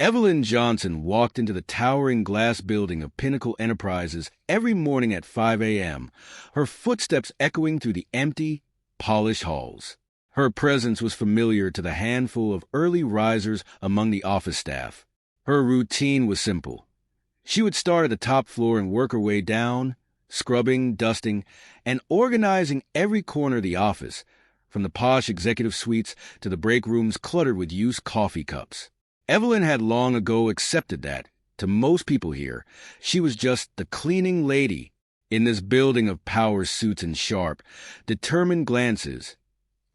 Evelyn Johnson walked into the towering glass building of Pinnacle Enterprises every morning at 5 a.m., her footsteps echoing through the empty, polished halls. Her presence was familiar to the handful of early risers among the office staff. Her routine was simple. She would start at the top floor and work her way down, scrubbing, dusting, and organizing every corner of the office, from the posh executive suites to the break rooms cluttered with used coffee cups. Evelyn had long ago accepted that, to most people here, she was just the cleaning lady in this building of power suits and sharp, determined glances.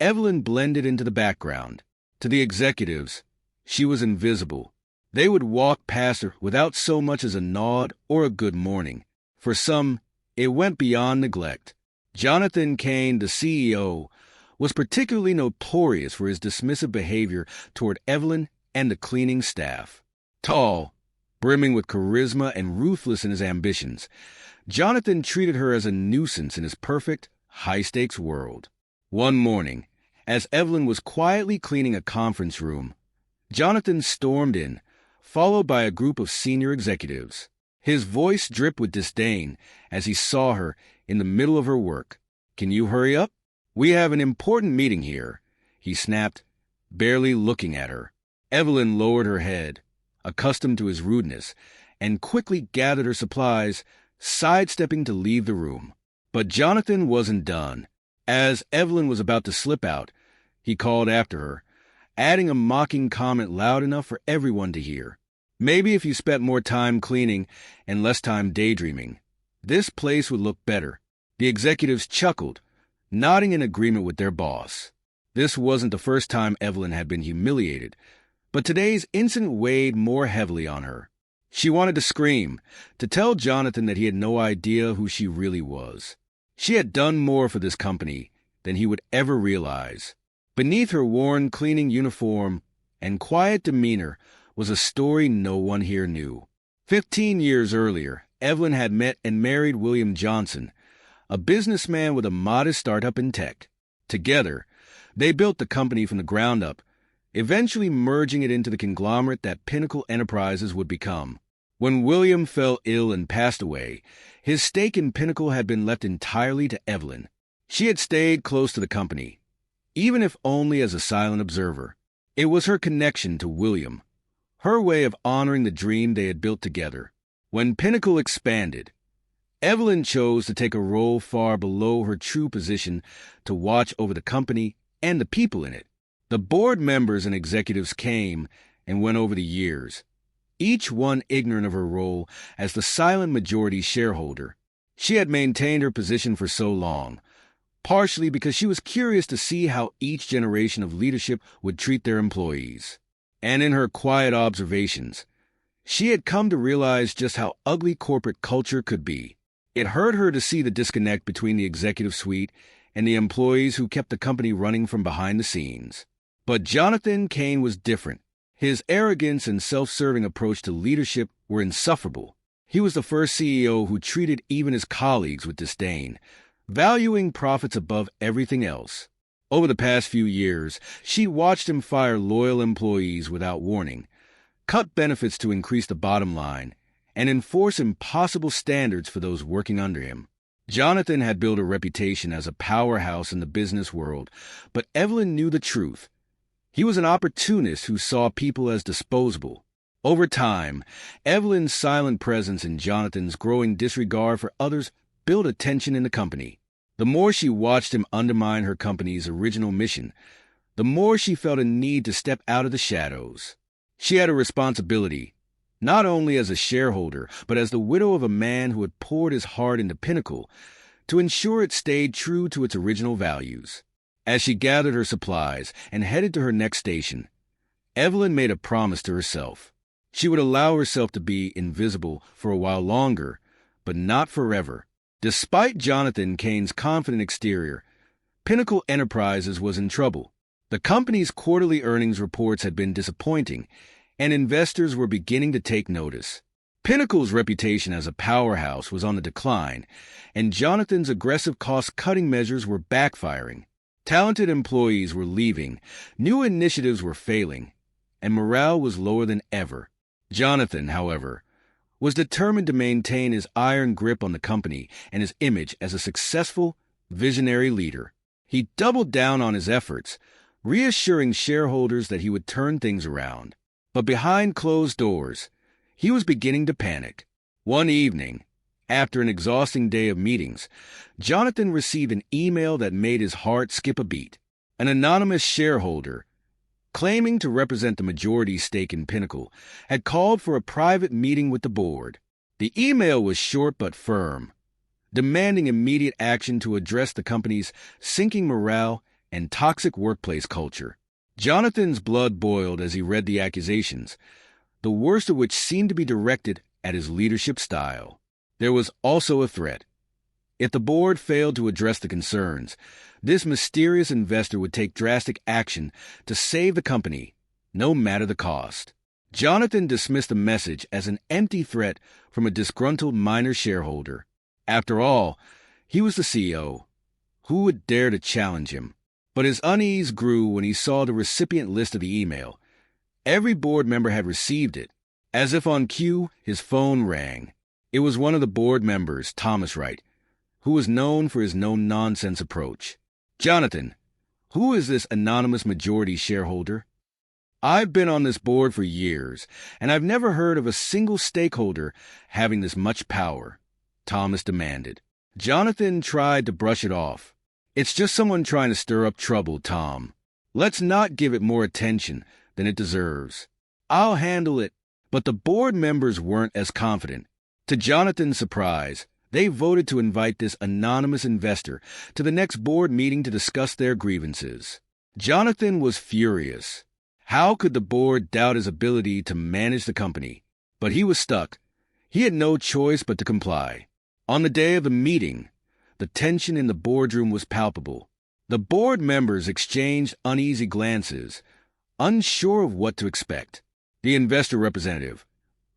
Evelyn blended into the background. To the executives, she was invisible. They would walk past her without so much as a nod or a good morning. For some, it went beyond neglect. Jonathan Kane, the CEO, was particularly notorious for his dismissive behavior toward Evelyn and the cleaning staff. Tall, brimming with charisma and ruthless in his ambitions, Jonathan treated her as a nuisance in his perfect, high-stakes world. One morning, as Evelyn was quietly cleaning a conference room, Jonathan stormed in, followed by a group of senior executives. His voice dripped with disdain as he saw her in the middle of her work. "Can you hurry up? We have an important meeting here," he snapped, barely looking at her. Evelyn lowered her head, accustomed to his rudeness, and quickly gathered her supplies, sidestepping to leave the room. But Jonathan wasn't done. As Evelyn was about to slip out, he called after her, adding a mocking comment loud enough for everyone to hear. "Maybe if you spent more time cleaning and less time daydreaming, this place would look better." The executives chuckled, nodding in agreement with their boss. This wasn't the first time Evelyn had been humiliated, but today's incident weighed more heavily on her. She wanted to scream, to tell Jonathan that he had no idea who she really was. She had done more for this company than he would ever realize. Beneath her worn cleaning uniform and quiet demeanor was a story no one here knew. 15 years earlier, Evelyn had met and married William Johnson, a businessman with a modest startup in tech. Together, they built the company from the ground up, eventually merging it into the conglomerate that Pinnacle Enterprises would become. When William fell ill and passed away, his stake in Pinnacle had been left entirely to Evelyn. She had stayed close to the company, even if only as a silent observer. It was her connection to William, her way of honoring the dream they had built together. When Pinnacle expanded, Evelyn chose to take a role far below her true position to watch over the company and the people in it. The board members and executives came and went over the years, each one ignorant of her role as the silent majority shareholder. She had maintained her position for so long, partially because she was curious to see how each generation of leadership would treat their employees. And in her quiet observations, she had come to realize just how ugly corporate culture could be. It hurt her to see the disconnect between the executive suite and the employees who kept the company running from behind the scenes. But Jonathan Kane was different. His arrogance and self-serving approach to leadership were insufferable. He was the first CEO who treated even his colleagues with disdain, valuing profits above everything else. Over the past few years, she watched him fire loyal employees without warning, cut benefits to increase the bottom line, and enforce impossible standards for those working under him. Jonathan had built a reputation as a powerhouse in the business world, but Evelyn knew the truth. He was an opportunist who saw people as disposable. Over time, Evelyn's silent presence and Jonathan's growing disregard for others built a tension in the company. The more she watched him undermine her company's original mission, the more she felt a need to step out of the shadows. She had a responsibility, not only as a shareholder, but as the widow of a man who had poured his heart into Pinnacle, to ensure it stayed true to its original values. As she gathered her supplies and headed to her next station, Evelyn made a promise to herself. She would allow herself to be invisible for a while longer, but not forever. Despite Jonathan Kane's confident exterior, Pinnacle Enterprises was in trouble. The company's quarterly earnings reports had been disappointing, and investors were beginning to take notice. Pinnacle's reputation as a powerhouse was on the decline, and Jonathan's aggressive cost-cutting measures were backfiring. Talented employees were leaving, new initiatives were failing, and morale was lower than ever. Jonathan, however, was determined to maintain his iron grip on the company and his image as a successful, visionary leader. He doubled down on his efforts, reassuring shareholders that he would turn things around. But behind closed doors, he was beginning to panic. One evening, after an exhausting day of meetings, Jonathan received an email that made his heart skip a beat. An anonymous shareholder, claiming to represent the majority stake in Pinnacle, had called for a private meeting with the board. The email was short but firm, demanding immediate action to address the company's sinking morale and toxic workplace culture. Jonathan's blood boiled as he read the accusations, the worst of which seemed to be directed at his leadership style. There was also a threat. If the board failed to address the concerns, this mysterious investor would take drastic action to save the company, no matter the cost. Jonathan dismissed the message as an empty threat from a disgruntled minor shareholder. After all, he was the CEO. Who would dare to challenge him? But his unease grew when he saw the recipient list of the email. Every board member had received it. As if on cue, his phone rang. It was one of the board members, Thomas Wright, who was known for his no-nonsense approach. "Jonathan, who is this anonymous majority shareholder? I've been on this board for years, and I've never heard of a single stakeholder having this much power," Thomas demanded. Jonathan tried to brush it off. "It's just someone trying to stir up trouble, Tom. Let's not give it more attention than it deserves. I'll handle it." But the board members weren't as confident. To Jonathan's surprise, they voted to invite this anonymous investor to the next board meeting to discuss their grievances. Jonathan was furious. How could the board doubt his ability to manage the company? But he was stuck. He had no choice but to comply. On the day of the meeting, the tension in the boardroom was palpable. The board members exchanged uneasy glances, unsure of what to expect. The investor representative,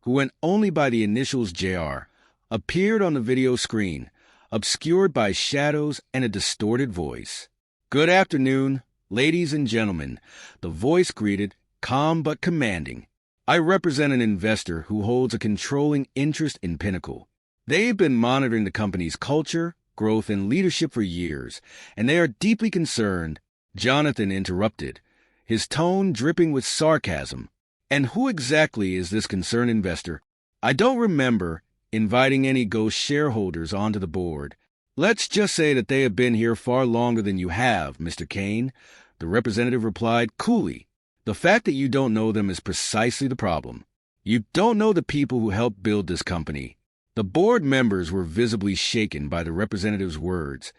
who went only by the initials JR, appeared on the video screen, obscured by shadows and a distorted voice. "Good afternoon, ladies and gentlemen," the voice greeted, calm but commanding. "I represent an investor who holds a controlling interest in Pinnacle. They've been monitoring the company's culture, growth, and leadership for years, and they are deeply concerned." Jonathan interrupted, his tone dripping with sarcasm. "And who exactly is this concerned investor? I don't remember inviting any ghost shareholders onto the board. Let's just say that they have been here far longer than you have, Mr. Kane," the representative replied coolly. "The fact that you don't know them is precisely the problem. You don't know the people who helped build this company." The board members were visibly shaken by the representative's words,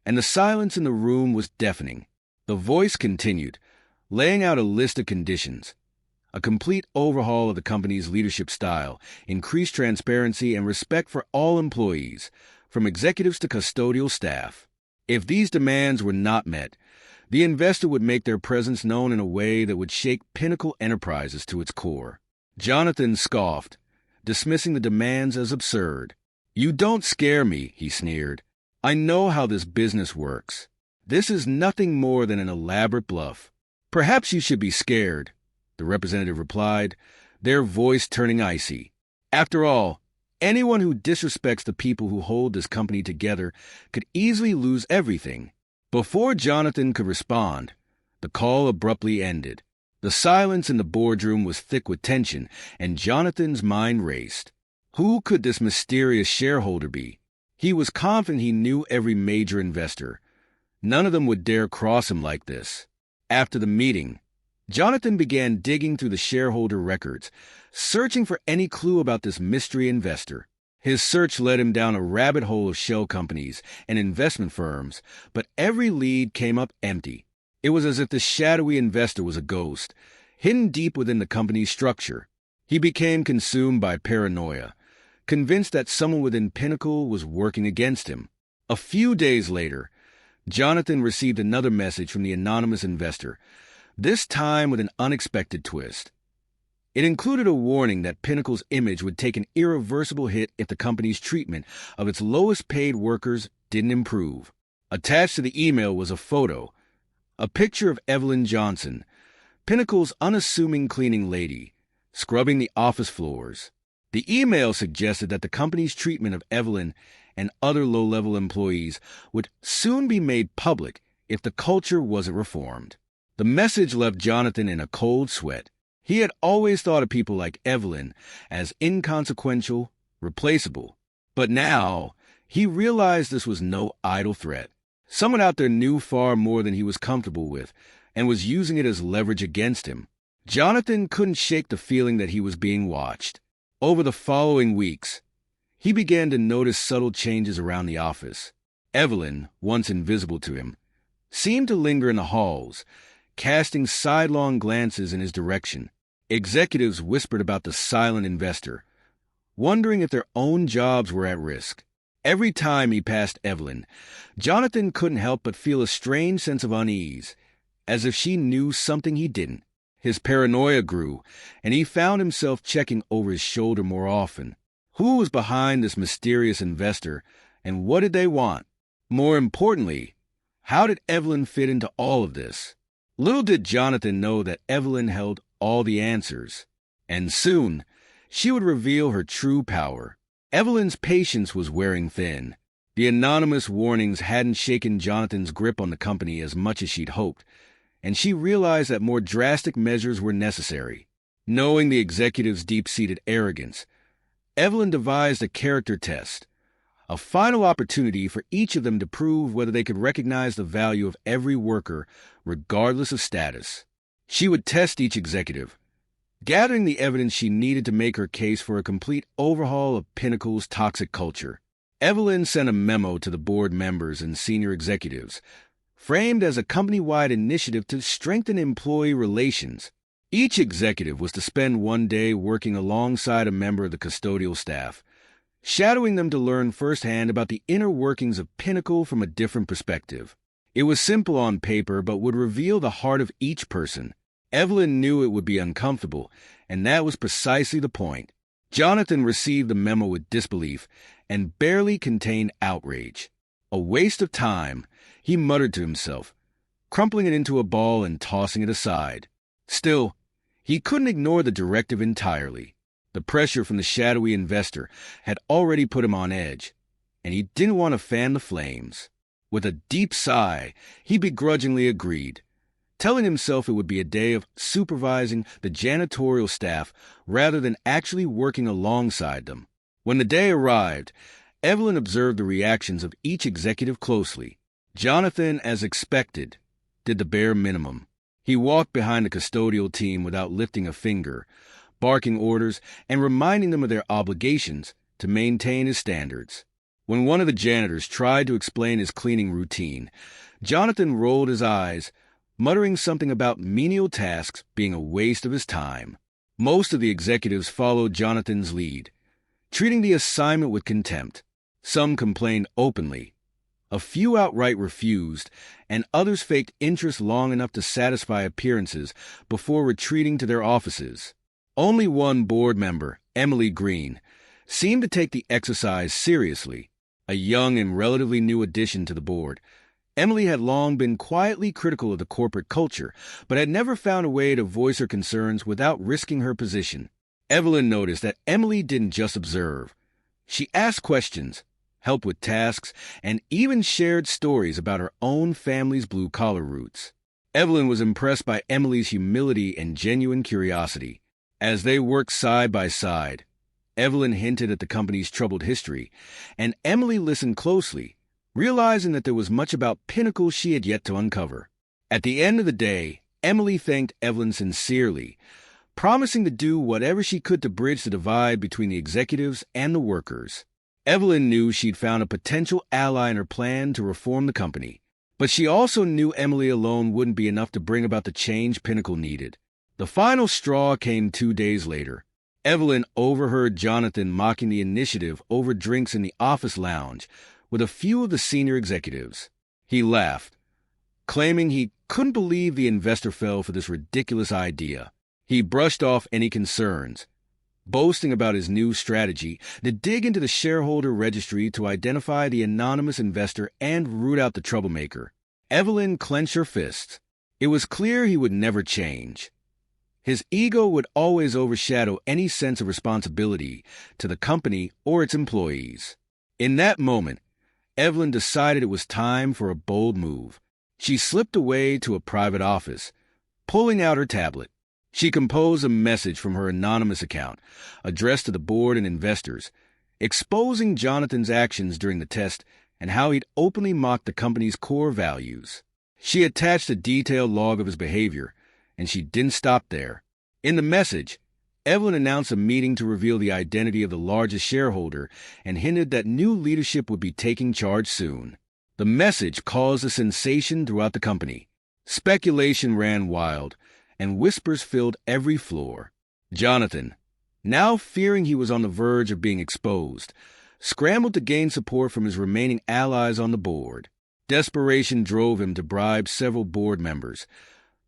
and the silence in the room was deafening. The voice continued, laying out a list of conditions: a complete overhaul of the company's leadership style, increased transparency and respect for all employees, from executives to custodial staff. If these demands were not met, the investor would make their presence known in a way that would shake Pinnacle Enterprises to its core. Jonathan scoffed, dismissing the demands as absurd. "You don't scare me," he sneered. "I know how this business works. This is nothing more than an elaborate bluff." "Perhaps you should be scared," the representative replied, their voice turning icy. "After all, anyone who disrespects the people who hold this company together could easily lose everything." Before Jonathan could respond, the call abruptly ended. The silence in the boardroom was thick with tension, and Jonathan's mind raced. Who could this mysterious shareholder be? He was confident he knew every major investor. None of them would dare cross him like this. After the meeting, Jonathan began digging through the shareholder records, searching for any clue about this mystery investor. His search led him down a rabbit hole of shell companies and investment firms, but every lead came up empty. It was as if the shadowy investor was a ghost, hidden deep within the company's structure. He became consumed by paranoia, convinced that someone within Pinnacle was working against him. A few days later, Jonathan received another message from the anonymous investor, this time with an unexpected twist. It included a warning that Pinnacle's image would take an irreversible hit if the company's treatment of its lowest-paid workers didn't improve. Attached to the email was a photo, a picture of Evelyn Johnson, Pinnacle's unassuming cleaning lady, scrubbing the office floors. The email suggested that the company's treatment of Evelyn and other low-level employees would soon be made public if the culture wasn't reformed. The message left Jonathan in a cold sweat. He had always thought of people like Evelyn as inconsequential, replaceable. But now, he realized this was no idle threat. Someone out there knew far more than he was comfortable with and was using it as leverage against him. Jonathan couldn't shake the feeling that he was being watched. Over the following weeks, he began to notice subtle changes around the office. Evelyn, once invisible to him, seemed to linger in the halls, casting sidelong glances in his direction. Executives whispered about the silent investor, wondering if their own jobs were at risk. Every time he passed Evelyn, Jonathan couldn't help but feel a strange sense of unease, as if she knew something he didn't. His paranoia grew, and he found himself checking over his shoulder more often. Who was behind this mysterious investor, and what did they want? More importantly, how did Evelyn fit into all of this? Little did Jonathan know that Evelyn held all the answers, and soon she would reveal her true power. Evelyn's patience was wearing thin. The anonymous warnings hadn't shaken Jonathan's grip on the company as much as she'd hoped, and she realized that more drastic measures were necessary. Knowing the executive's deep-seated arrogance, Evelyn devised a character test, a final opportunity for each of them to prove whether they could recognize the value of every worker, regardless of status. She would test each executive, gathering the evidence she needed to make her case for a complete overhaul of Pinnacle's toxic culture. Evelyn sent a memo to the board members and senior executives, framed as a company-wide initiative to strengthen employee relations. Each executive was to spend one day working alongside a member of the custodial staff, shadowing them to learn firsthand about the inner workings of Pinnacle from a different perspective. It was simple on paper, but would reveal the heart of each person. Evelyn knew it would be uncomfortable, and that was precisely the point. Jonathan received the memo with disbelief and barely contained outrage. A waste of time, he muttered to himself, crumpling it into a ball and tossing it aside. Still, he couldn't ignore the directive entirely. The pressure from the shadowy investor had already put him on edge, and he didn't want to fan the flames. With a deep sigh, he begrudgingly agreed, telling himself it would be a day of supervising the janitorial staff rather than actually working alongside them. When the day arrived, Evelyn observed the reactions of each executive closely. Jonathan, as expected, did the bare minimum. He walked behind the custodial team without lifting a finger, barking orders and reminding them of their obligations to maintain his standards. When one of the janitors tried to explain his cleaning routine, Jonathan rolled his eyes, muttering something about menial tasks being a waste of his time. Most of the executives followed Jonathan's lead, treating the assignment with contempt. Some complained openly. A few outright refused, and others faked interest long enough to satisfy appearances before retreating to their offices. Only one board member, Emily Green, seemed to take the exercise seriously. A young and relatively new addition to the board, Emily had long been quietly critical of the corporate culture, but had never found a way to voice her concerns without risking her position. Evelyn noticed that Emily didn't just observe. She asked questions, helped with tasks, and even shared stories about her own family's blue-collar roots. Evelyn was impressed by Emily's humility and genuine curiosity. As they worked side by side, Evelyn hinted at the company's troubled history, and Emily listened closely, realizing that there was much about Pinnacle she had yet to uncover. At the end of the day, Emily thanked Evelyn sincerely, promising to do whatever she could to bridge the divide between the executives and the workers. Evelyn knew she'd found a potential ally in her plan to reform the company, but she also knew Emily alone wouldn't be enough to bring about the change Pinnacle needed. The final straw came 2 days later. Evelyn overheard Jonathan mocking the initiative over drinks in the office lounge with a few of the senior executives. He laughed, claiming he couldn't believe the investor fell for this ridiculous idea. He brushed off any concerns, boasting about his new strategy to dig into the shareholder registry to identify the anonymous investor and root out the troublemaker. Evelyn clenched her fists. It was clear he would never change. His ego would always overshadow any sense of responsibility to the company or its employees. In that moment, Evelyn decided it was time for a bold move. She slipped away to a private office, pulling out her tablet. She composed a message from her anonymous account, addressed to the board and investors, exposing Jonathan's actions during the test and how he'd openly mocked the company's core values. She attached a detailed log of his behavior, and she didn't stop there. In the message, Evelyn announced a meeting to reveal the identity of the largest shareholder and hinted that new leadership would be taking charge soon. The message caused a sensation throughout the company. Speculation ran wild, and whispers filled every floor. Jonathan, now fearing he was on the verge of being exposed, scrambled to gain support from his remaining allies on the board. Desperation drove him to bribe several board members,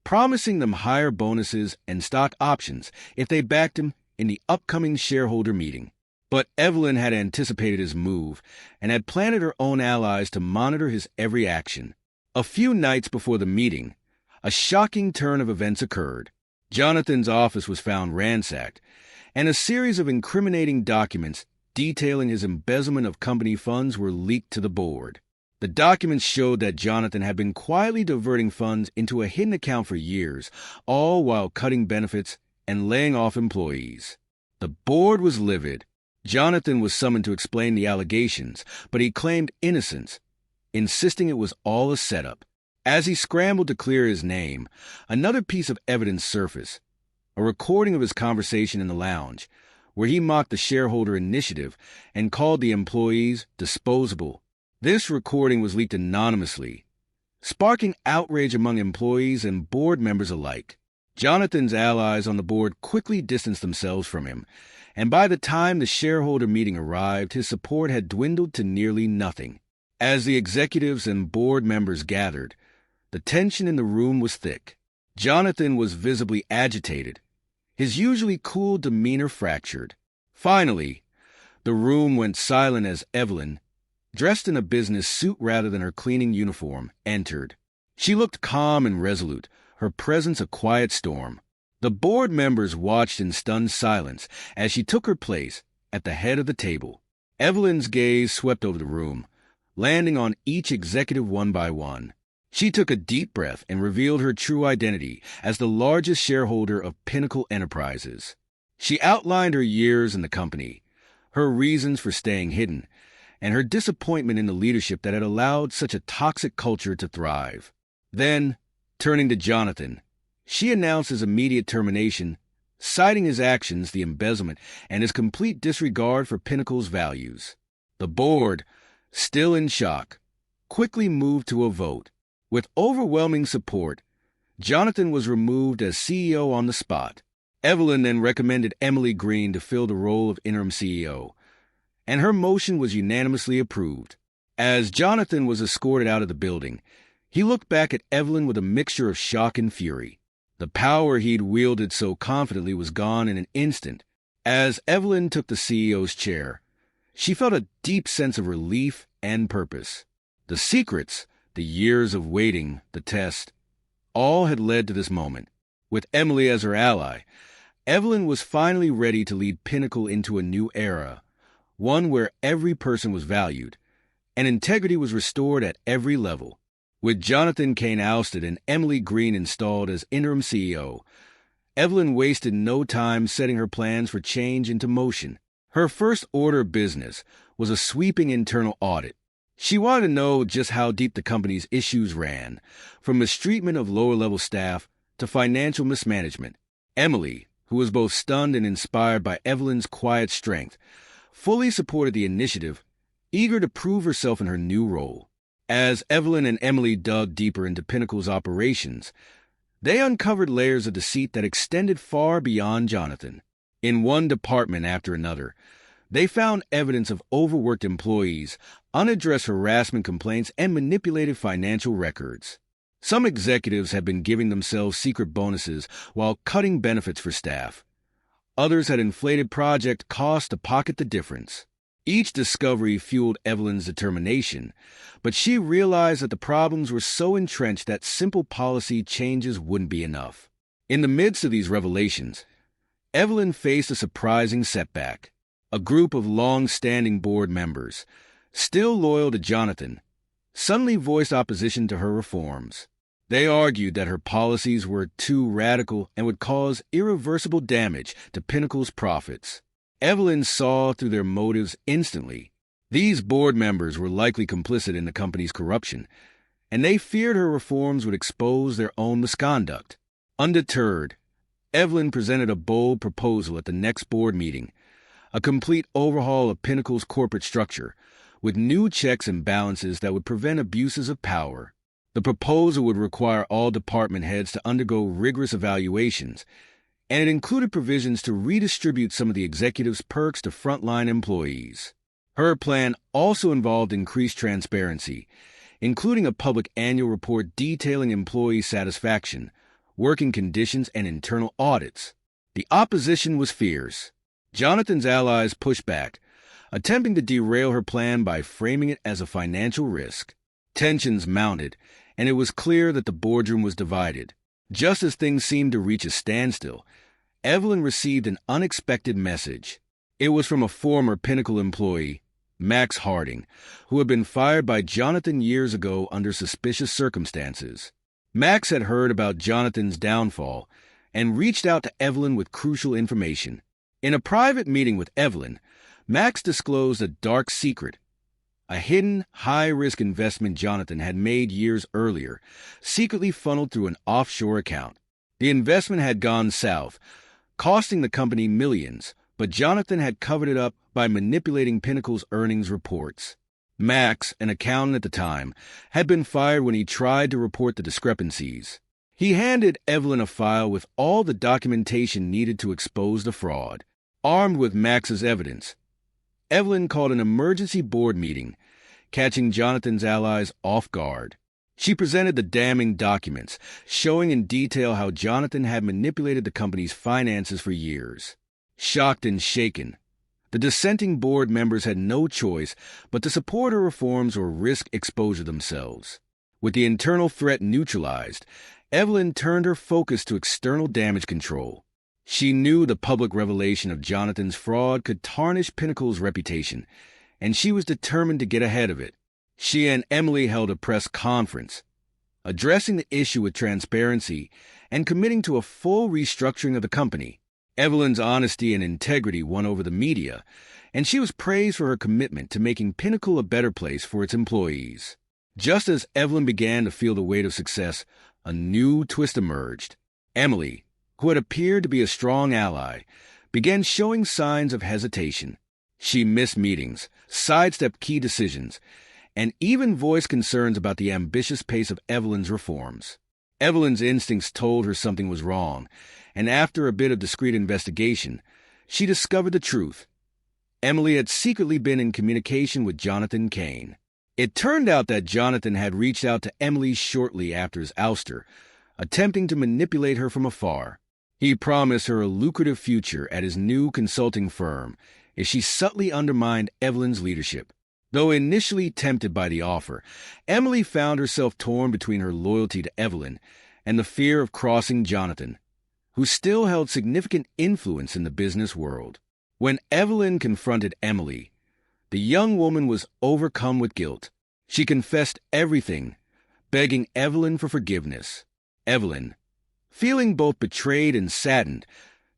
promising them higher bonuses and stock options if they backed him in the upcoming shareholder meeting. But Evelyn had anticipated his move and had planted her own allies to monitor his every action. A few nights before the meeting, a shocking turn of events occurred. Jonathan's office was found ransacked, and a series of incriminating documents detailing his embezzlement of company funds were leaked to the board. The documents showed that Jonathan had been quietly diverting funds into a hidden account for years, all while cutting benefits and laying off employees. The board was livid. Jonathan was summoned to explain the allegations, but he claimed innocence, insisting it was all a setup. As he scrambled to clear his name, another piece of evidence surfaced, a recording of his conversation in the lounge, where he mocked the shareholder initiative and called the employees disposable. This recording was leaked anonymously, sparking outrage among employees and board members alike. Jonathan's allies on the board quickly distanced themselves from him, and by the time the shareholder meeting arrived, his support had dwindled to nearly nothing. As the executives and board members gathered, the tension in the room was thick. Jonathan was visibly agitated, his usually cool demeanor fractured. Finally, the room went silent as Evelyn, dressed in a business suit rather than her cleaning uniform, entered. She looked calm and resolute, her presence a quiet storm. The board members watched in stunned silence as she took her place at the head of the table. Evelyn's gaze swept over the room, landing on each executive one by one. She took a deep breath and revealed her true identity as the largest shareholder of Pinnacle Enterprises. She outlined her years in the company, her reasons for staying hidden, and her disappointment in the leadership that had allowed such a toxic culture to thrive. Then, turning to Jonathan, she announced his immediate termination, citing his actions, the embezzlement, and his complete disregard for Pinnacle's values. The board, still in shock, quickly moved to a vote. With overwhelming support, Jonathan was removed as CEO on the spot. Evelyn then recommended Emily Green to fill the role of interim CEO, and her motion was unanimously approved. As Jonathan was escorted out of the building, he looked back at Evelyn with a mixture of shock and fury. The power he'd wielded so confidently was gone in an instant. As Evelyn took the CEO's chair, she felt a deep sense of relief and purpose. The secrets, the years of waiting, the test, all had led to this moment. With Emily as her ally, Evelyn was finally ready to lead Pinnacle into a new era, one where every person was valued, and integrity was restored at every level. With Jonathan Kane ousted and Emily Green installed as interim CEO, Evelyn wasted no time setting her plans for change into motion. Her first order of business was a sweeping internal audit. She wanted to know just how deep the company's issues ran, from mistreatment of lower-level staff to financial mismanagement. Emily, who was both stunned and inspired by Evelyn's quiet strength, fully supported the initiative, eager to prove herself in her new role. As Evelyn and Emily dug deeper into Pinnacle's operations, they uncovered layers of deceit that extended far beyond Jonathan. In one department after another, they found evidence of overworked employees, unaddressed harassment complaints, and manipulated financial records. Some executives had been giving themselves secret bonuses while cutting benefits for staff. Others had inflated project costs to pocket the difference. Each discovery fueled Evelyn's determination, but she realized that the problems were so entrenched that simple policy changes wouldn't be enough. In the midst of these revelations, Evelyn faced a surprising setback. A group of long-standing board members, still loyal to Jonathan, suddenly voiced opposition to her reforms. They argued that her policies were too radical and would cause irreversible damage to Pinnacle's profits. Evelyn saw through their motives instantly. These board members were likely complicit in the company's corruption, and they feared her reforms would expose their own misconduct. Undeterred, Evelyn presented a bold proposal at the next board meeting, a complete overhaul of Pinnacle's corporate structure, with new checks and balances that would prevent abuses of power. The proposal would require all department heads to undergo rigorous evaluations, and it included provisions to redistribute some of the executive's perks to frontline employees. Her plan also involved increased transparency, including a public annual report detailing employee satisfaction, working conditions, and internal audits. The opposition was fierce. Jonathan's allies pushed back, attempting to derail her plan by framing it as a financial risk. Tensions mounted, and it was clear that the boardroom was divided. Just as things seemed to reach a standstill, Evelyn received an unexpected message. It was from a former Pinnacle employee, Max Harding, who had been fired by Jonathan years ago under suspicious circumstances. Max had heard about Jonathan's downfall and reached out to Evelyn with crucial information. In a private meeting with Evelyn, Max disclosed a dark secret, a hidden, high-risk investment Jonathan had made years earlier, secretly funneled through an offshore account. The investment had gone south, costing the company millions, but Jonathan had covered it up by manipulating Pinnacle's earnings reports. Max, an accountant at the time, had been fired when he tried to report the discrepancies. He handed Evelyn a file with all the documentation needed to expose the fraud. Armed with Max's evidence, Evelyn called an emergency board meeting, catching Jonathan's allies off guard. She presented the damning documents, showing in detail how Jonathan had manipulated the company's finances for years. Shocked and shaken, the dissenting board members had no choice but to support her reforms or risk exposure themselves. With the internal threat neutralized, Evelyn turned her focus to external damage control. She knew the public revelation of Jonathan's fraud could tarnish Pinnacle's reputation, and she was determined to get ahead of it. She and Emily held a press conference, addressing the issue with transparency and committing to a full restructuring of the company. Evelyn's honesty and integrity won over the media, and she was praised for her commitment to making Pinnacle a better place for its employees. Just as Evelyn began to feel the weight of success, a new twist emerged. Emily, who had appeared to be a strong ally, began showing signs of hesitation. She missed meetings, sidestepped key decisions, and even voiced concerns about the ambitious pace of Evelyn's reforms. Evelyn's instincts told her something was wrong, and after a bit of discreet investigation, she discovered the truth. Emily had secretly been in communication with Jonathan Kane. It turned out that Jonathan had reached out to Emily shortly after his ouster, attempting to manipulate her from afar. He promised her a lucrative future at his new consulting firm if she subtly undermined Evelyn's leadership. Though initially tempted by the offer, Emily found herself torn between her loyalty to Evelyn and the fear of crossing Jonathan, who still held significant influence in the business world. When Evelyn confronted Emily, the young woman was overcome with guilt. She confessed everything, begging Evelyn for forgiveness. Evelyn, feeling both betrayed and saddened,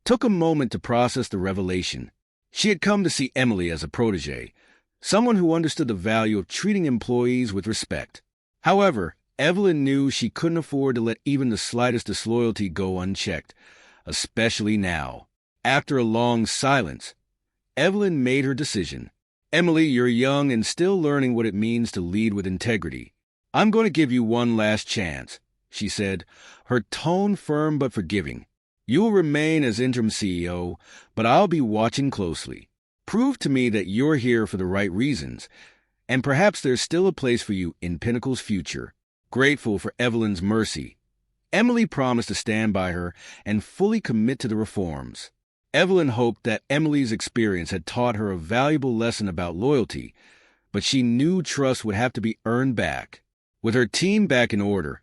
took a moment to process the revelation. She had come to see Emily as a protégé, someone who understood the value of treating employees with respect. However, Evelyn knew she couldn't afford to let even the slightest disloyalty go unchecked, especially now. After a long silence, Evelyn made her decision. Emily, you're young and still learning what it means to lead with integrity. I'm going to give you one last chance, she said, her tone firm but forgiving. You will remain as interim CEO, but I'll be watching closely. Prove to me that you're here for the right reasons, and perhaps there's still a place for you in Pinnacle's future. Grateful for Evelyn's mercy, Emily promised to stand by her and fully commit to the reforms. Evelyn hoped that Emily's experience had taught her a valuable lesson about loyalty, but she knew trust would have to be earned back. With her team back in order,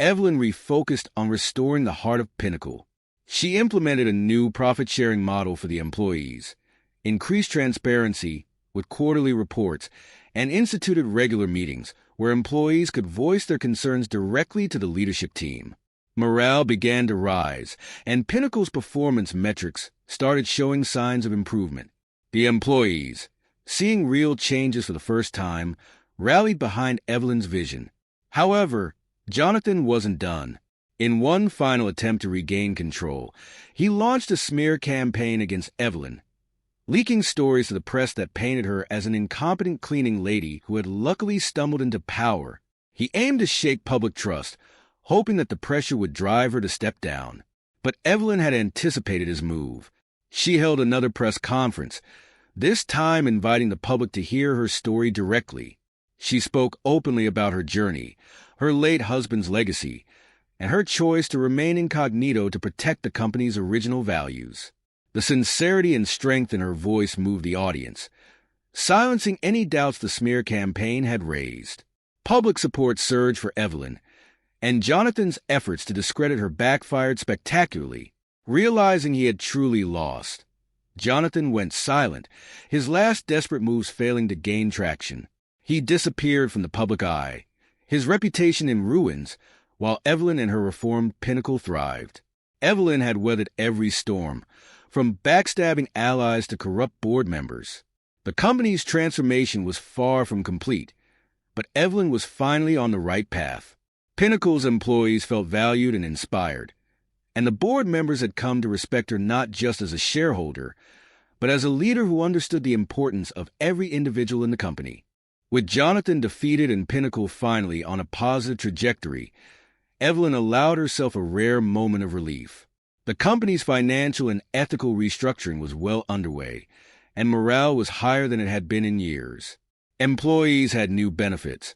Evelyn refocused on restoring the heart of Pinnacle. She implemented a new profit-sharing model for the employees, increased transparency with quarterly reports, and instituted regular meetings where employees could voice their concerns directly to the leadership team. Morale began to rise, and Pinnacle's performance metrics started showing signs of improvement. The employees, seeing real changes for the first time, rallied behind Evelyn's vision. However, Jonathan wasn't done. In one final attempt to regain control, he launched a smear campaign against Evelyn, leaking stories to the press that painted her as an incompetent cleaning lady who had luckily stumbled into power. He aimed to shake public trust, hoping that the pressure would drive her to step down. But Evelyn had anticipated his move. She held another press conference, this time inviting the public to hear her story directly. She spoke openly about her journey, her late husband's legacy, and her choice to remain incognito to protect the company's original values. The sincerity and strength in her voice moved the audience, silencing any doubts the smear campaign had raised. Public support surged for Evelyn, and Jonathan's efforts to discredit her backfired spectacularly. Realizing he had truly lost, Jonathan went silent, his last desperate moves failing to gain traction. He disappeared from the public eye, his reputation in ruins, while Evelyn and her reformed Pinnacle thrived. Evelyn had weathered every storm, from backstabbing allies to corrupt board members. The company's transformation was far from complete, but Evelyn was finally on the right path. Pinnacle's employees felt valued and inspired, and the board members had come to respect her not just as a shareholder, but as a leader who understood the importance of every individual in the company. With Jonathan defeated and Pinnacle finally on a positive trajectory, Evelyn allowed herself a rare moment of relief. The company's financial and ethical restructuring was well underway, and morale was higher than it had been in years. Employees had new benefits,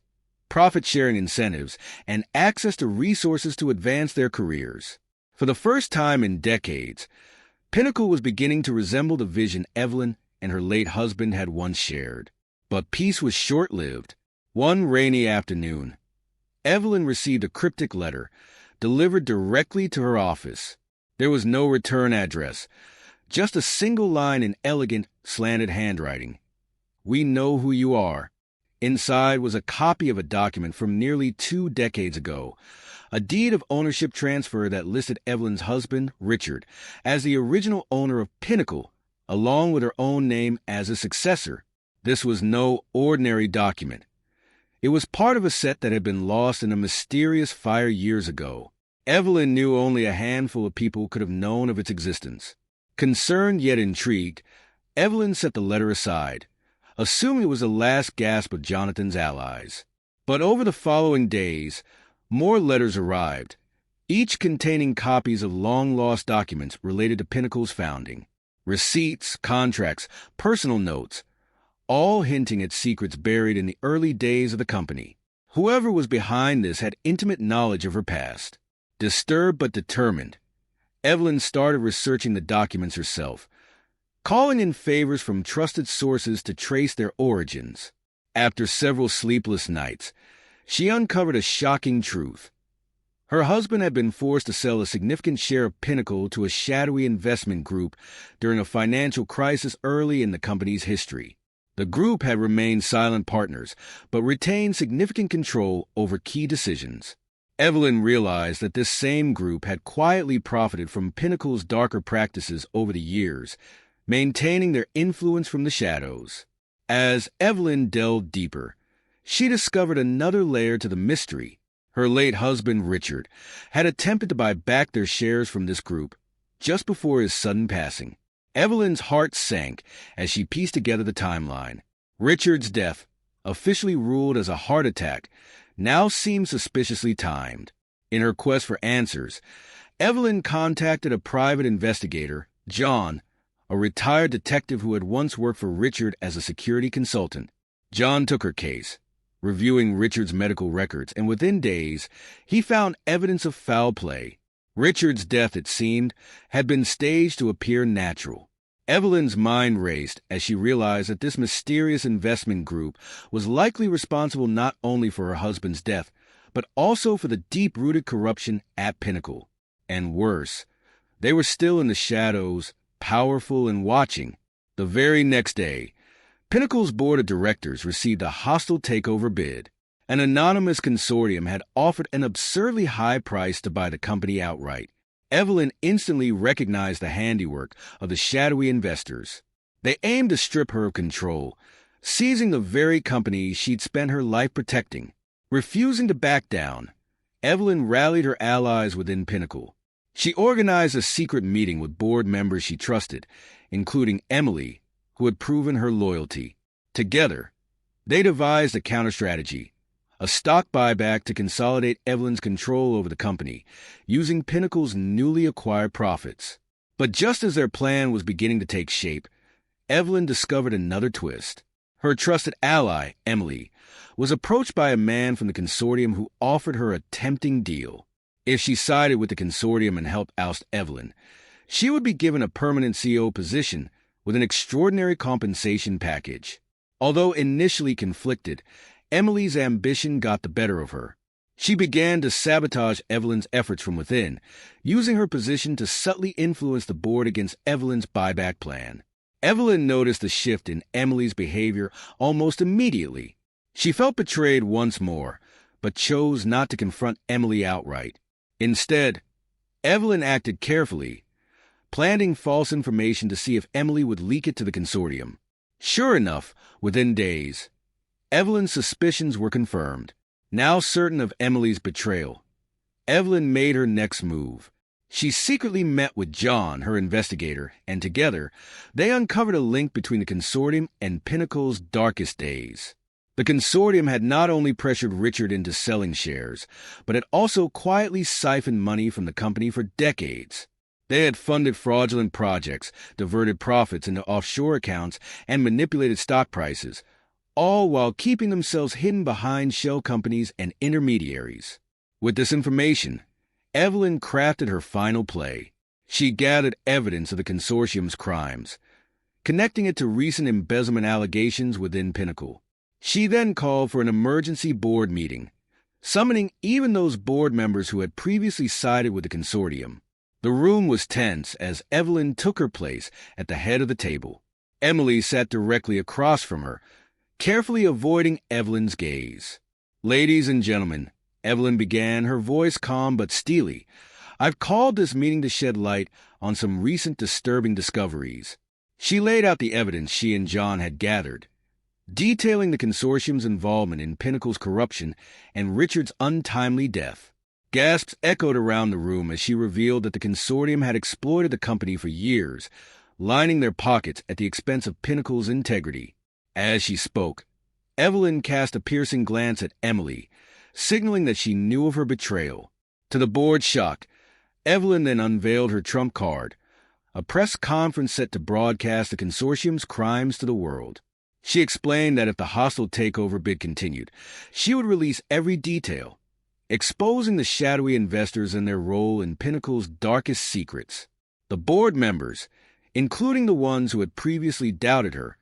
profit-sharing incentives, and access to resources to advance their careers. For the first time in decades, Pinnacle was beginning to resemble the vision Evelyn and her late husband had once shared. But peace was short-lived. One rainy afternoon, Evelyn received a cryptic letter delivered directly to her office. There was no return address, just a single line in elegant, slanted handwriting. "We know who you are." Inside was a copy of a document from nearly 2 decades ago, a deed of ownership transfer that listed Evelyn's husband, Richard, as the original owner of Pinnacle, along with her own name as a successor. This was no ordinary document. It was part of a set that had been lost in a mysterious fire years ago. Evelyn knew only a handful of people could have known of its existence. Concerned yet intrigued, Evelyn set the letter aside, assuming it was the last gasp of Jonathan's allies. But over the following days, more letters arrived, each containing copies of long-lost documents related to Pinnacle's founding. Receipts, contracts, personal notes, all hinting at secrets buried in the early days of the company. Whoever was behind this had intimate knowledge of her past. Disturbed but determined, Evelyn started researching the documents herself, calling in favors from trusted sources to trace their origins. After several sleepless nights, she uncovered a shocking truth. Her husband had been forced to sell a significant share of Pinnacle to a shadowy investment group during a financial crisis early in the company's history. The group had remained silent partners, but retained significant control over key decisions. Evelyn realized that this same group had quietly profited from Pinnacle's darker practices over the years, maintaining their influence from the shadows. As Evelyn delved deeper, she discovered another layer to the mystery. Her late husband, Richard, had attempted to buy back their shares from this group just before his sudden passing. Evelyn's heart sank as she pieced together the timeline. Richard's death, officially ruled as a heart attack, now seemed suspiciously timed. In her quest for answers, Evelyn contacted a private investigator, John, a retired detective who had once worked for Richard as a security consultant. John took her case, reviewing Richard's medical records, and within days, he found evidence of foul play. Richard's death, it seemed, had been staged to appear natural. Evelyn's mind raced as she realized that this mysterious investment group was likely responsible not only for her husband's death, but also for the deep-rooted corruption at Pinnacle. And worse, they were still in the shadows, powerful and watching. The very next day, Pinnacle's board of directors received a hostile takeover bid. An anonymous consortium had offered an absurdly high price to buy the company outright. Evelyn instantly recognized the handiwork of the shadowy investors. They aimed to strip her of control, seizing the very company she'd spent her life protecting. Refusing to back down, Evelyn rallied her allies within Pinnacle. She organized a secret meeting with board members she trusted, including Emily, who had proven her loyalty. Together, they devised a counter-strategy, a stock buyback to consolidate Evelyn's control over the company, using Pinnacle's newly acquired profits. But just as their plan was beginning to take shape, Evelyn discovered another twist. Her trusted ally, Emily, was approached by a man from the consortium who offered her a tempting deal. If she sided with the consortium and helped oust Evelyn, she would be given a permanent CEO position with an extraordinary compensation package. Although initially conflicted, Emily's ambition got the better of her. She began to sabotage Evelyn's efforts from within, using her position to subtly influence the board against Evelyn's buyback plan. Evelyn noticed the shift in Emily's behavior almost immediately. She felt betrayed once more, but chose not to confront Emily outright. Instead, Evelyn acted carefully, planting false information to see if Emily would leak it to the consortium. Sure enough, within days, Evelyn's suspicions were confirmed. Now certain of Emily's betrayal, Evelyn made her next move. She secretly met with John, her investigator, and together, they uncovered a link between the consortium and Pinnacle's darkest days. The consortium had not only pressured Richard into selling shares, but had also quietly siphoned money from the company for decades. They had funded fraudulent projects, diverted profits into offshore accounts, and manipulated stock prices, all while keeping themselves hidden behind shell companies and intermediaries. With this information, Evelyn crafted her final play. She gathered evidence of the consortium's crimes, connecting it to recent embezzlement allegations within Pinnacle. She then called for an emergency board meeting, summoning even those board members who had previously sided with the consortium. The room was tense as Evelyn took her place at the head of the table. Emily sat directly across from her, carefully avoiding Evelyn's gaze. "Ladies and gentlemen," Evelyn began, her voice calm but steely, "I've called this meeting to shed light on some recent disturbing discoveries." She laid out the evidence she and John had gathered, detailing the consortium's involvement in Pinnacle's corruption and Richard's untimely death. Gasps echoed around the room as she revealed that the consortium had exploited the company for years, lining their pockets at the expense of Pinnacle's integrity. As she spoke, Evelyn cast a piercing glance at Emily, signaling that she knew of her betrayal. To the board's shock, Evelyn then unveiled her trump card, a press conference set to broadcast the consortium's crimes to the world. She explained that if the hostile takeover bid continued, she would release every detail, exposing the shadowy investors and their role in Pinnacle's darkest secrets. The board members, including the ones who had previously doubted her,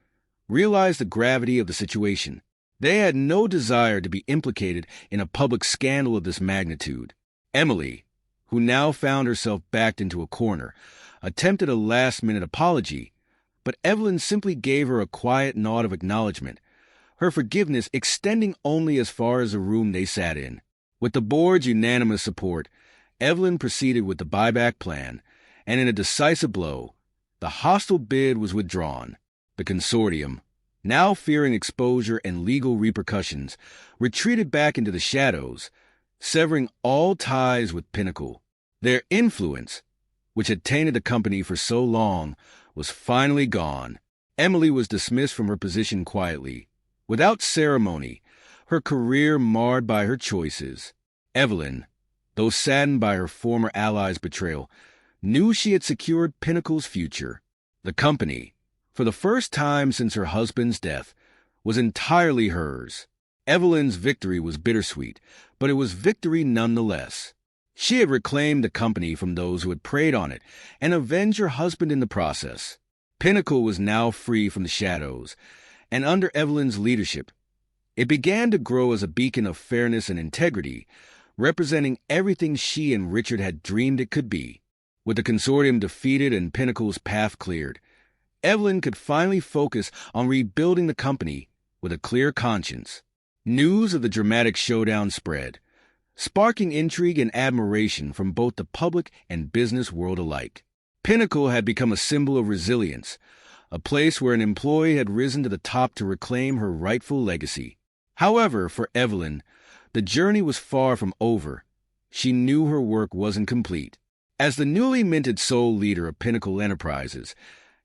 realized the gravity of the situation. They had no desire to be implicated in a public scandal of this magnitude. Emily, who now found herself backed into a corner, attempted a last-minute apology, but Evelyn simply gave her a quiet nod of acknowledgement, her forgiveness extending only as far as the room they sat in. With the board's unanimous support, Evelyn proceeded with the buyback plan, and in a decisive blow, the hostile bid was withdrawn. The consortium, now fearing exposure and legal repercussions, retreated back into the shadows, severing all ties with Pinnacle. Their influence, which had tainted the company for so long, was finally gone. Emily was dismissed from her position quietly, without ceremony, her career marred by her choices. Evelyn, though saddened by her former ally's betrayal, knew she had secured Pinnacle's future. The company, for the first time since her husband's death, was entirely hers. Evelyn's victory was bittersweet, but it was victory nonetheless. She had reclaimed the company from those who had preyed on it and avenged her husband in the process. Pinnacle was now free from the shadows, and under Evelyn's leadership, It began to grow as a beacon of fairness and integrity, representing everything she and Richard had dreamed it could be. With the consortium defeated and Pinnacle's path cleared, Evelyn could finally focus on rebuilding the company with a clear conscience. News of the dramatic showdown spread, sparking intrigue and admiration from both the public and business world alike. Pinnacle had become a symbol of resilience, a place where an employee had risen to the top to reclaim her rightful legacy. However, for Evelyn, the journey was far from over. She knew her work wasn't complete. As the newly minted sole leader of Pinnacle Enterprises,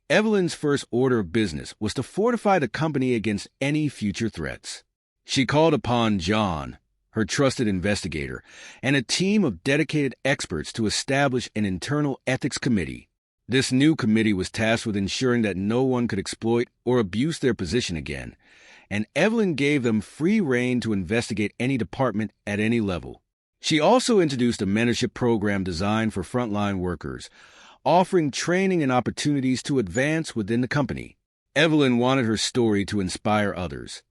Evelyn's first order of business was to fortify the company against any future threats. She called upon John, her trusted investigator, and a team of dedicated experts to establish an internal ethics committee. This new committee was tasked with ensuring that no one could exploit or abuse their position again, and Evelyn gave them free rein to investigate any department at any level. She also introduced a mentorship program designed for frontline workers, offering training and opportunities to advance within the company. Evelyn wanted her story to inspire others,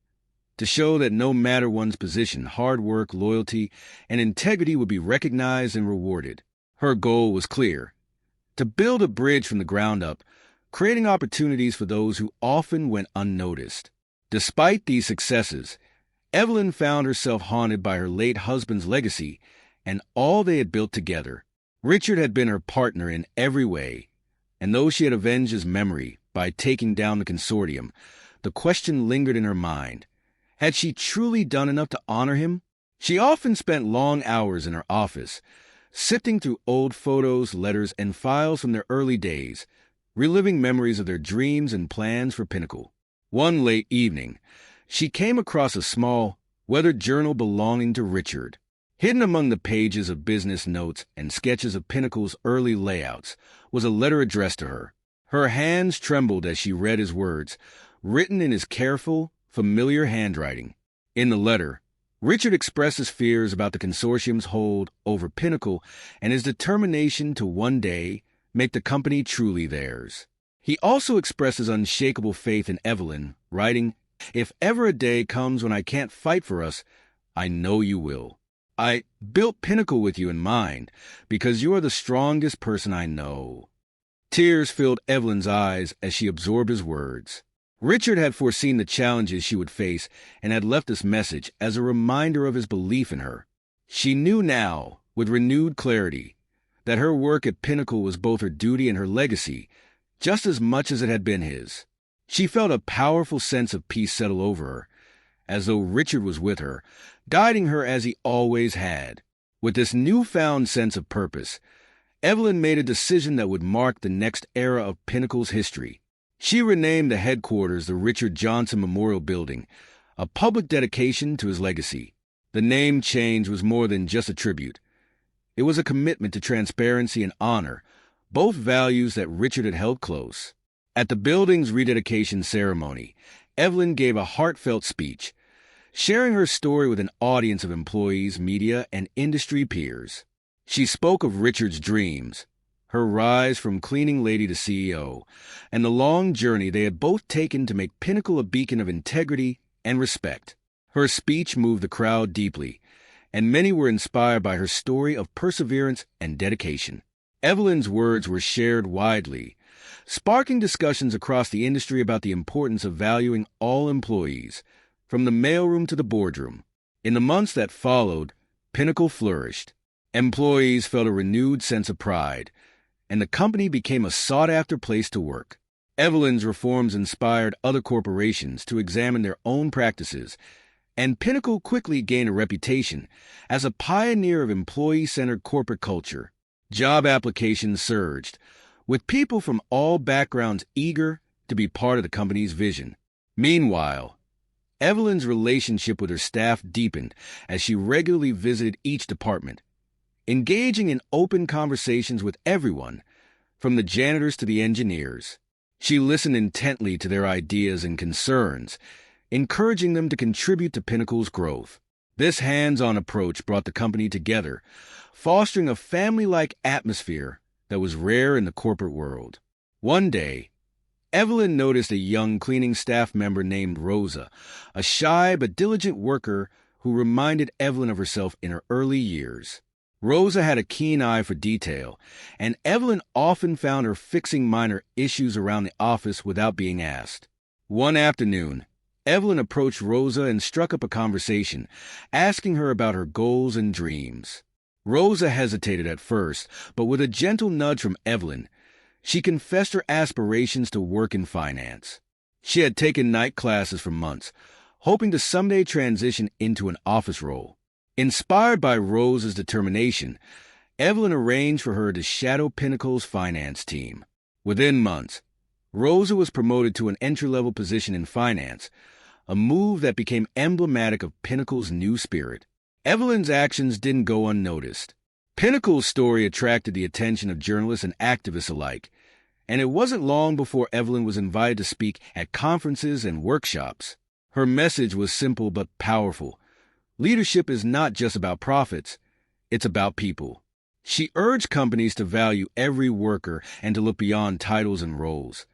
to show that no matter one's position, hard work, loyalty, and integrity would be recognized and rewarded. Her goal was clear: to build a bridge from the ground up, creating opportunities for those who often went unnoticed. Despite these successes, Evelyn found herself haunted by her late husband's legacy and all they had built together. Richard had been her partner in every way, and though she had avenged his memory by taking down the consortium, the question lingered in her mind: had she truly done enough to honor him? She often spent long hours in her office, sifting through old photos, letters, and files from their early days, reliving memories of their dreams and plans for Pinnacle. One late evening, she came across a small, weathered journal belonging to Richard. Hidden among the pages of business notes and sketches of Pinnacle's early layouts was a letter addressed to her. Her hands trembled as she read his words, written in his careful, familiar handwriting. In the letter, Richard expressed his fears about the consortium's hold over Pinnacle and his determination to one day make the company truly theirs. He also expressed his unshakable faith in Evelyn, writing, "If ever a day comes when I can't fight for us, I know you will. I built Pinnacle with you in mind because you are the strongest person I know." Tears filled Evelyn's eyes as she absorbed his words. Richard had foreseen the challenges she would face and had left this message as a reminder of his belief in her. She knew now, with renewed clarity, that her work at Pinnacle was both her duty and her legacy, just as much as it had been his. She felt a powerful sense of peace settle over her, as though Richard was with her, guiding her as he always had. With this newfound sense of purpose, Evelyn made a decision that would mark the next era of Pinnacle's history. She renamed the headquarters the Richard Johnson Memorial Building, a public dedication to his legacy. The name change was more than just a tribute. It was a commitment to transparency and honor, both values that Richard had held close. At the building's rededication ceremony, Evelyn gave a heartfelt speech, sharing her story with an audience of employees, media, and industry peers. She spoke of Richard's dreams, her rise from cleaning lady to CEO, and the long journey they had both taken to make Pinnacle a beacon of integrity and respect. Her speech moved the crowd deeply, and many were inspired by her story of perseverance and dedication. Evelyn's words were shared widely, sparking discussions across the industry about the importance of valuing all employees, from the mailroom to the boardroom. In the months that followed, Pinnacle flourished. Employees felt a renewed sense of pride, and the company became a sought-after place to work. Evelyn's reforms inspired other corporations to examine their own practices, and Pinnacle quickly gained a reputation as a pioneer of employee-centered corporate culture. Job applications surged, with people from all backgrounds eager to be part of the company's vision. Meanwhile, Evelyn's relationship with her staff deepened as she regularly visited each department, engaging in open conversations with everyone, from the janitors to the engineers. She listened intently to their ideas and concerns, encouraging them to contribute to Pinnacle's growth. This hands-on approach brought the company together, fostering a family-like atmosphere that was rare in the corporate world. One day, Evelyn noticed a young cleaning staff member named Rosa, a shy but diligent worker who reminded Evelyn of herself in her early years. Rosa had a keen eye for detail, and Evelyn often found her fixing minor issues around the office without being asked. One afternoon, Evelyn approached Rosa and struck up a conversation, asking her about her goals and dreams. Rosa hesitated at first, but with a gentle nudge from Evelyn, she confessed her aspirations to work in finance. She had taken night classes for months, hoping to someday transition into an office role. Inspired by Rosa's determination, Evelyn arranged for her to shadow Pinnacle's finance team. Within months, Rosa was promoted to an entry-level position in finance, a move that became emblematic of Pinnacle's new spirit. Evelyn's actions didn't go unnoticed. Pinnacle's story attracted the attention of journalists and activists alike, and it wasn't long before Evelyn was invited to speak at conferences and workshops. Her message was simple but powerful. Leadership is not just about profits, it's about people. She urged companies to value every worker and to look beyond titles and roles.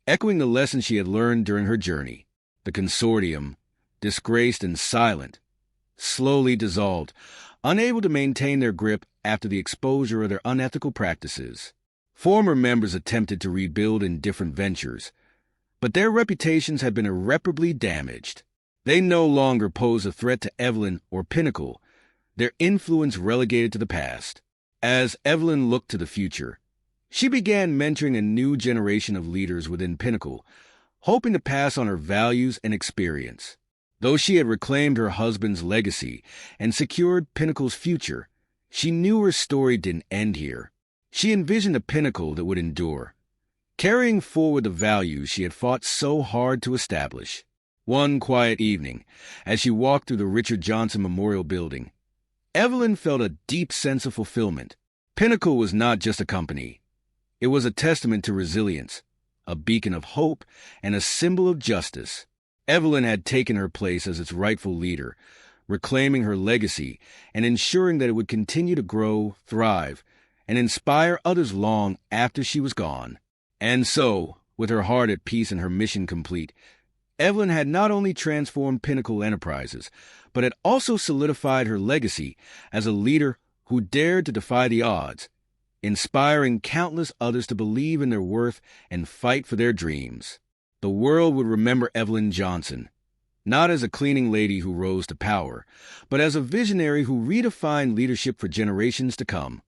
Echoing the lessons she had learned during her journey, the consortium, disgraced and silent, slowly dissolved, unable to maintain their grip after the exposure of their unethical practices. Former members attempted to rebuild in different ventures, but their reputations had been irreparably damaged. They no longer posed a threat to Evelyn or Pinnacle, their influence relegated to the past. As Evelyn looked to the future, she began mentoring a new generation of leaders within Pinnacle, hoping to pass on her values and experience. Though she had reclaimed her husband's legacy and secured Pinnacle's future, she knew her story didn't end here. She envisioned a Pinnacle that would endure, carrying forward the values she had fought so hard to establish. One quiet evening, as she walked through the Richard Johnson Memorial Building, Evelyn felt a deep sense of fulfillment. Pinnacle was not just a company. It was a testament to resilience, a beacon of hope, and a symbol of justice. Evelyn had taken her place as its rightful leader, reclaiming her legacy and ensuring that it would continue to grow, thrive, and inspire others long after she was gone. And so, with her heart at peace and her mission complete, Evelyn had not only transformed Pinnacle Enterprises, but had also solidified her legacy as a leader who dared to defy the odds, inspiring countless others to believe in their worth and fight for their dreams. The world would remember Evelyn Johnson, not as a cleaning lady who rose to power, but as a visionary who redefined leadership for generations to come.